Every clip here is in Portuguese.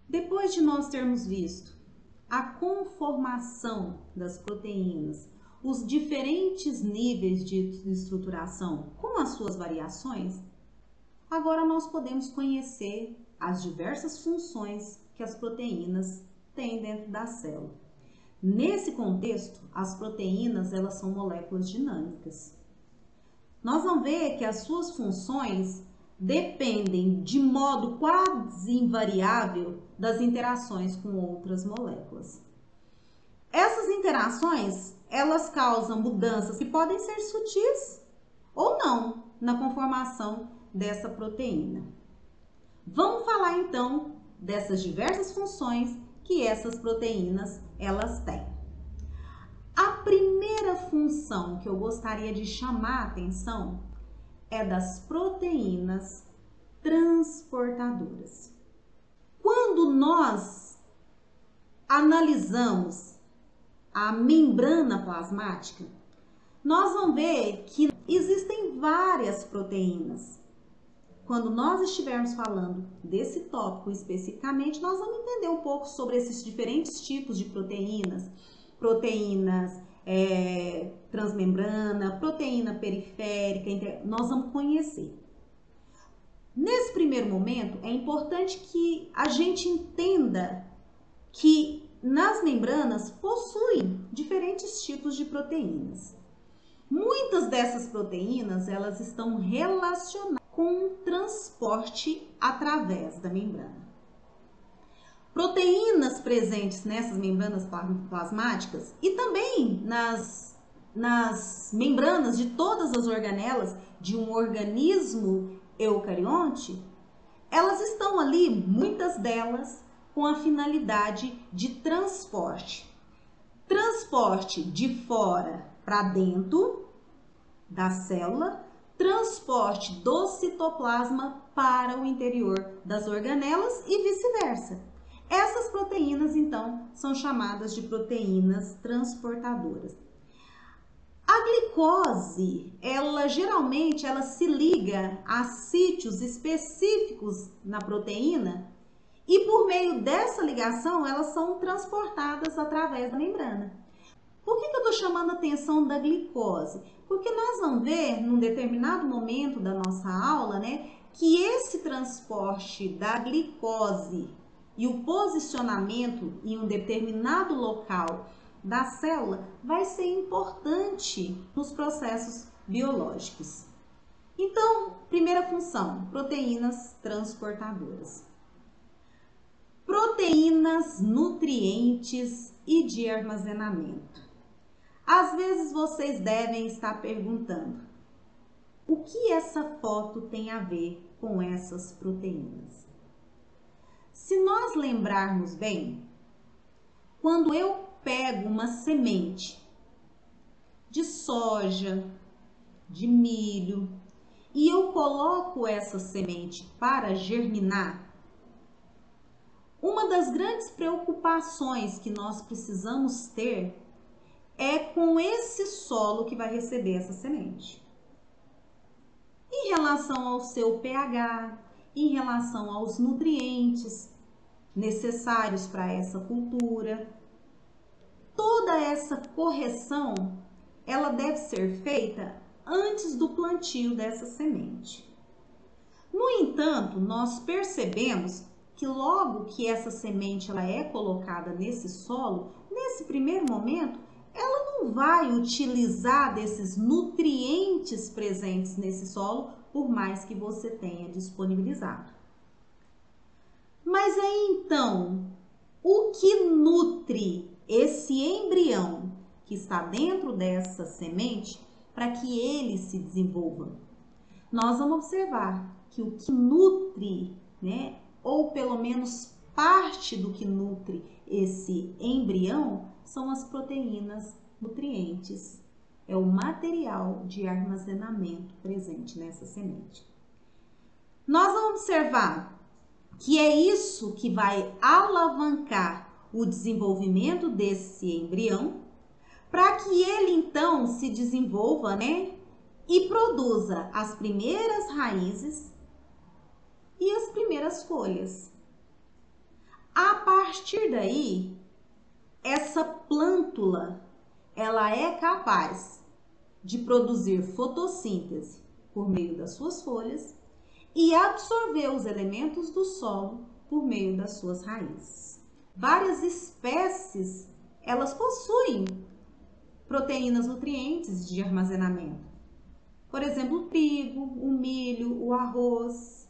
Depois de nós termos visto a conformação das proteínas, os diferentes níveis de estruturação com as suas variações, agora nós podemos conhecer as diversas funções que as proteínas têm dentro da célula. Nesse contexto, as proteínas elas são moléculas dinâmicas. Nós vamos ver que as suas funções dependem de modo quase invariável das interações com outras moléculas. Essas interações, elas causam mudanças que podem ser sutis ou não na conformação dessa proteína. Vamos falar então dessas diversas funções que essas proteínas elas têm. A primeira função que eu gostaria de chamar a atenção é das proteínas transportadoras. Quando nós analisamos a membrana plasmática, nós vamos ver que existem várias proteínas. Quando nós estivermos falando desse tópico especificamente, nós vamos entender um pouco sobre esses diferentes tipos de proteínas, transmembrana, proteína periférica, nós vamos conhecer. Nesse primeiro momento, é importante que a gente entenda que nas membranas possuem diferentes tipos de proteínas. Muitas dessas proteínas, elas estão relacionadas com o transporte através da membrana. Proteínas presentes nessas membranas plasmáticas e também nas membranas de todas as organelas de um organismo eucarionte, elas estão ali, muitas delas, com a finalidade de transporte. Transporte de fora para dentro da célula, transporte do citoplasma para o interior das organelas e vice-versa. Essas proteínas, então, são chamadas de proteínas transportadoras. A glicose, geralmente se liga a sítios específicos na proteína e por meio dessa ligação elas são transportadas através da membrana. Por que eu estou chamando a atenção da glicose? Porque nós vamos ver, num determinado momento da nossa aula, que esse transporte da glicose e o posicionamento em um determinado local da célula vai ser importante nos processos biológicos. Então, primeira função, proteínas transportadoras. Proteínas nutrientes e de armazenamento. Às vezes vocês devem estar perguntando, o que essa foto tem a ver com essas proteínas? Se nós lembrarmos bem, quando eu pego uma semente de soja, de milho, e eu coloco essa semente para germinar, uma das grandes preocupações que nós precisamos ter é com esse solo que vai receber essa semente. Em relação ao seu pH, em relação aos nutrientes necessários para essa cultura, toda essa correção, ela deve ser feita antes do plantio dessa semente. No entanto, nós percebemos que logo que essa semente ela é colocada nesse solo, nesse primeiro momento, ela não vai utilizar desses nutrientes presentes nesse solo, por mais que você tenha disponibilizado. Mas aí então, o que nutre esse embrião que está dentro dessa semente para que ele se desenvolva? Nós vamos observar que o que nutre, ou pelo menos parte do que nutre esse embrião, são as proteínas nutrientes. É o material de armazenamento presente nessa semente. Nós vamos observar que é isso que vai alavancar o desenvolvimento desse embrião, para que ele então se desenvolva, e produza as primeiras raízes e as primeiras folhas. A partir daí, essa plântula, ela é capaz de produzir fotossíntese por meio das suas folhas e absorver os elementos do solo por meio das suas raízes. Várias espécies, elas possuem proteínas nutrientes de armazenamento. Por exemplo, o trigo, o milho, o arroz.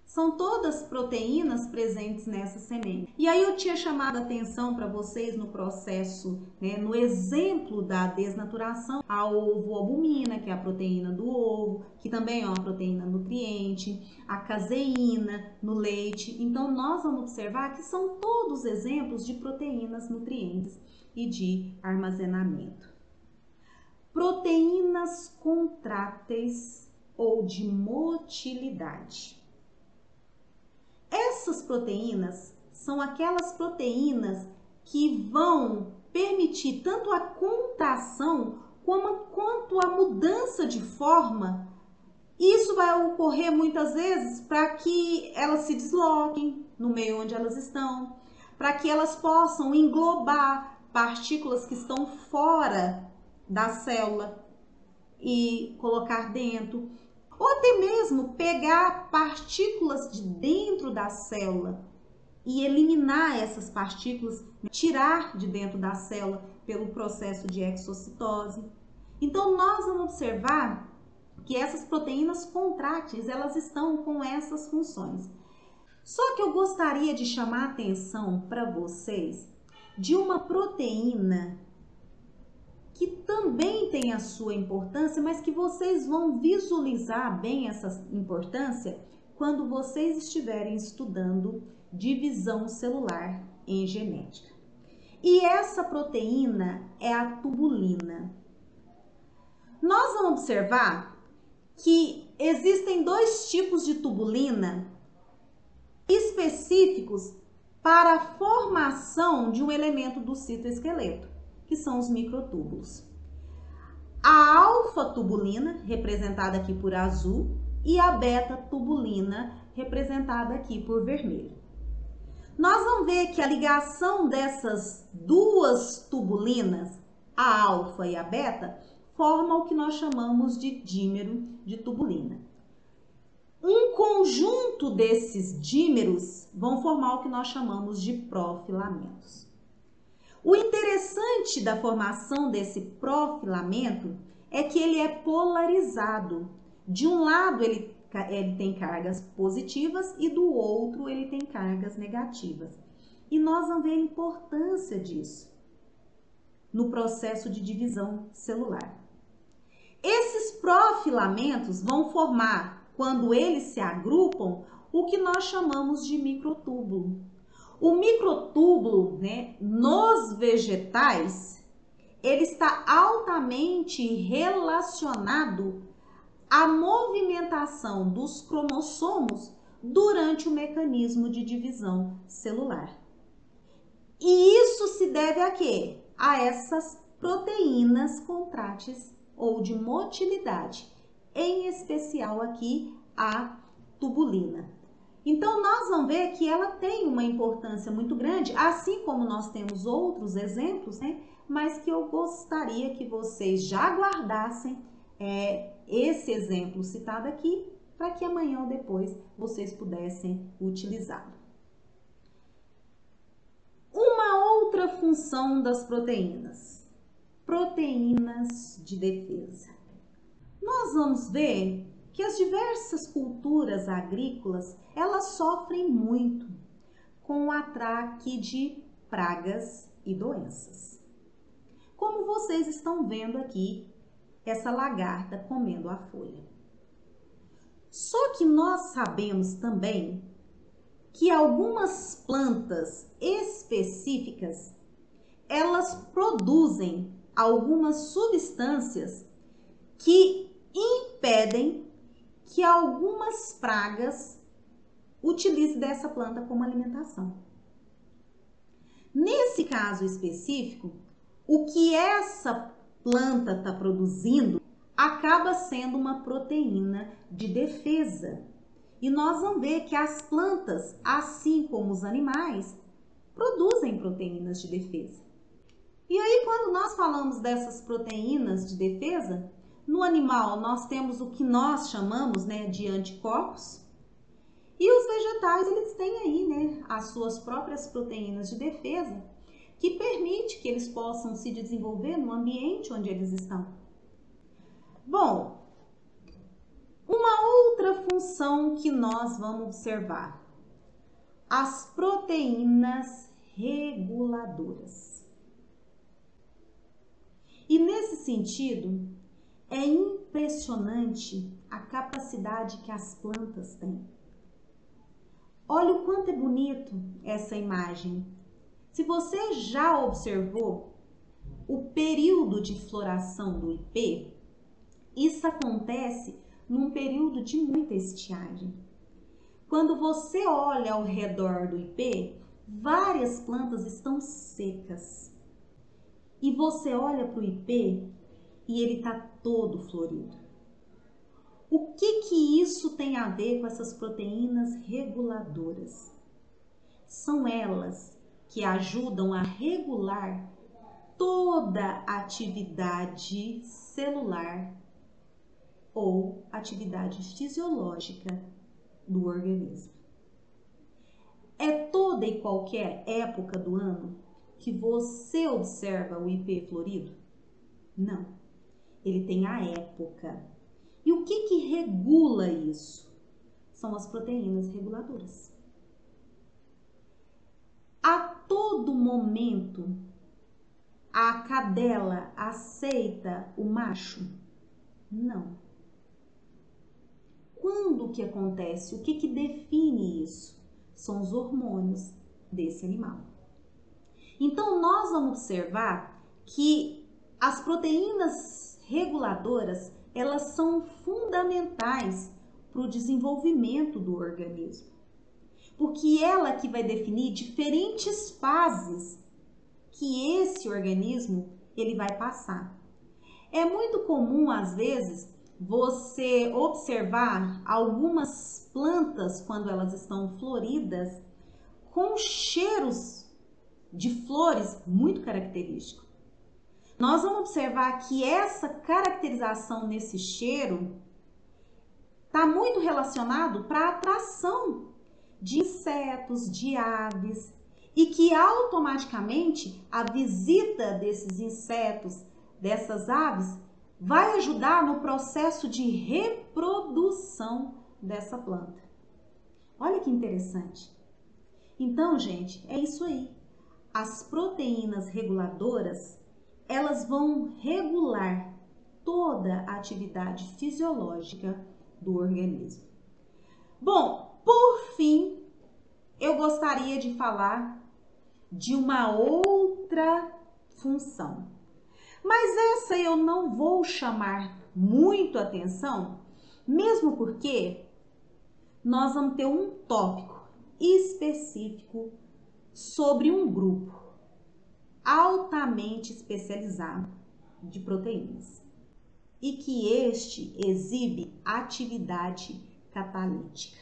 São todas proteínas presentes nessa semente. E aí eu tinha chamado a atenção para vocês no processo, no exemplo da desnaturação, a ovoalbumina, que é a proteína do ovo, que também é uma proteína nutriente, a caseína no leite. Então nós vamos observar que são todos exemplos de proteínas nutrientes e de armazenamento. Proteínas contráteis ou de motilidade. Essas proteínas são aquelas proteínas que vão permitir tanto a contração quanto a mudança de forma. Isso vai ocorrer muitas vezes para que elas se desloquem no meio onde elas estão, para que elas possam englobar partículas que estão fora da célula e colocar dentro. Ou até mesmo pegar partículas de dentro da célula e eliminar essas partículas, tirar de dentro da célula pelo processo de exocitose. Então, nós vamos observar que essas proteínas contráteis, elas estão com essas funções. Só que eu gostaria de chamar a atenção para vocês de uma proteína que também tem a sua importância, mas que vocês vão visualizar bem essa importância quando vocês estiverem estudando divisão celular em genética. E essa proteína é a tubulina. Nós vamos observar que existem dois tipos de tubulina específicos para a formação de um elemento do citoesqueleto, que são os microtúbulos. A alfa-tubulina, representada aqui por azul, e a beta-tubulina, representada aqui por vermelho. Nós vamos ver que a ligação dessas duas tubulinas, a alfa e a beta, forma o que nós chamamos de dímero de tubulina. Um conjunto desses dímeros vão formar o que nós chamamos de profilamentos. O interessante da formação desse profilamento é que ele é polarizado. De um lado ele tem cargas positivas e do outro ele tem cargas negativas. E nós vamos ver a importância disso no processo de divisão celular. Esses profilamentos vão formar, quando eles se agrupam, o que nós chamamos de microtúbulo. O microtúbulo, nos vegetais, ele está altamente relacionado à movimentação dos cromossomos durante o mecanismo de divisão celular. E isso se deve a quê? A essas proteínas contráteis ou de motilidade, em especial aqui a tubulina. Então, nós vamos ver que ela tem uma importância muito grande, assim como nós temos outros exemplos, mas que eu gostaria que vocês já guardassem esse exemplo citado aqui, para que amanhã ou depois vocês pudessem utilizá-lo. Uma outra função das proteínas, proteínas de defesa. Nós vamos ver que as diversas culturas agrícolas, elas sofrem muito com o ataque de pragas e doenças. Como vocês estão vendo aqui, essa lagarta comendo a folha. Só que nós sabemos também que algumas plantas específicas, elas produzem algumas substâncias que impedem que algumas pragas utilizem dessa planta como alimentação. Nesse caso específico, o que essa planta está produzindo acaba sendo uma proteína de defesa. E nós vamos ver que as plantas, assim como os animais, produzem proteínas de defesa. E aí, quando nós falamos dessas proteínas de defesa, no animal nós temos o que nós chamamos, né, de anticorpos, e os vegetais eles têm aí, né, as suas próprias proteínas de defesa, que permite que eles possam se desenvolver no ambiente onde eles estão. Bom, uma outra função que nós vamos observar, as proteínas reguladoras. E nesse sentido, é impressionante a capacidade que as plantas têm. Olha o quanto é bonito essa imagem. Se você já observou o período de floração do ipê, isso acontece num período de muita estiagem. Quando você olha ao redor do ipê, várias plantas estão secas. E você olha para o ipê e ele está todo florido. O que isso tem a ver com essas proteínas reguladoras? São elas que ajudam a regular toda a atividade celular ou atividade fisiológica do organismo. É toda e qualquer época do ano que você observa o ipê florido? Não. Ele tem a época. E o que regula isso? São as proteínas reguladoras. A todo momento, a cadela aceita o macho? Não. Quando que acontece? O que define isso? São os hormônios desse animal. Então, nós vamos observar que as proteínas reguladoras, elas são fundamentais para o desenvolvimento do organismo. Porque ela que vai definir diferentes fases que esse organismo ele vai passar. É muito comum, às vezes, você observar algumas plantas, quando elas estão floridas, com cheiros de flores muito característicos. Nós vamos observar que essa caracterização nesse cheiro está muito relacionado para a atração de insetos, de aves, e que automaticamente a visita desses insetos, dessas aves, vai ajudar no processo de reprodução dessa planta. Olha que interessante. Então, gente, é isso aí. As proteínas reguladoras, elas vão regular toda a atividade fisiológica do organismo. Bom, por fim, eu gostaria de falar de uma outra função. Mas essa eu não vou chamar muito atenção, mesmo porque nós vamos ter um tópico específico sobre um grupo altamente especializado de proteínas e que este exibe atividade catalítica,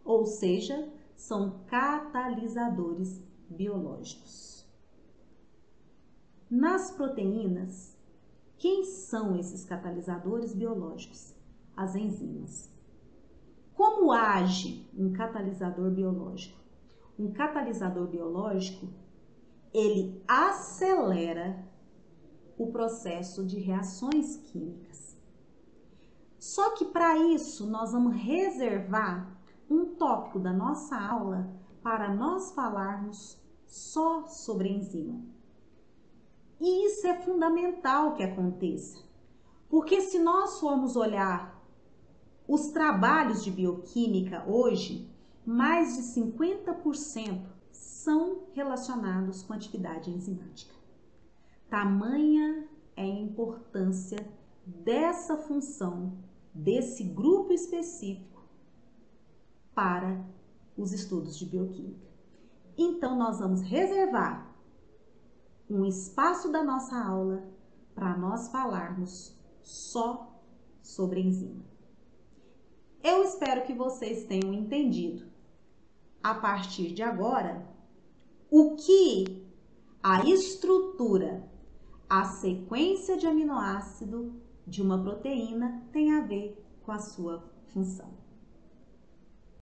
ou seja, são catalisadores biológicos. Nas proteínas, quem são esses catalisadores biológicos? As enzimas. Como age um catalisador biológico? Um catalisador biológico, ele acelera o processo de reações químicas. Só que para isso nós vamos reservar um tópico da nossa aula para nós falarmos só sobre enzima. E isso é fundamental que aconteça, porque se nós formos olhar os trabalhos de bioquímica hoje, mais de 50% são relacionados com atividade enzimática. Tamanha é a importância dessa função, desse grupo específico para os estudos de bioquímica. Então, nós vamos reservar um espaço da nossa aula para nós falarmos só sobre enzima. Eu espero que vocês tenham entendido, a partir de agora, o que a estrutura, a sequência de aminoácido de uma proteína tem a ver com a sua função.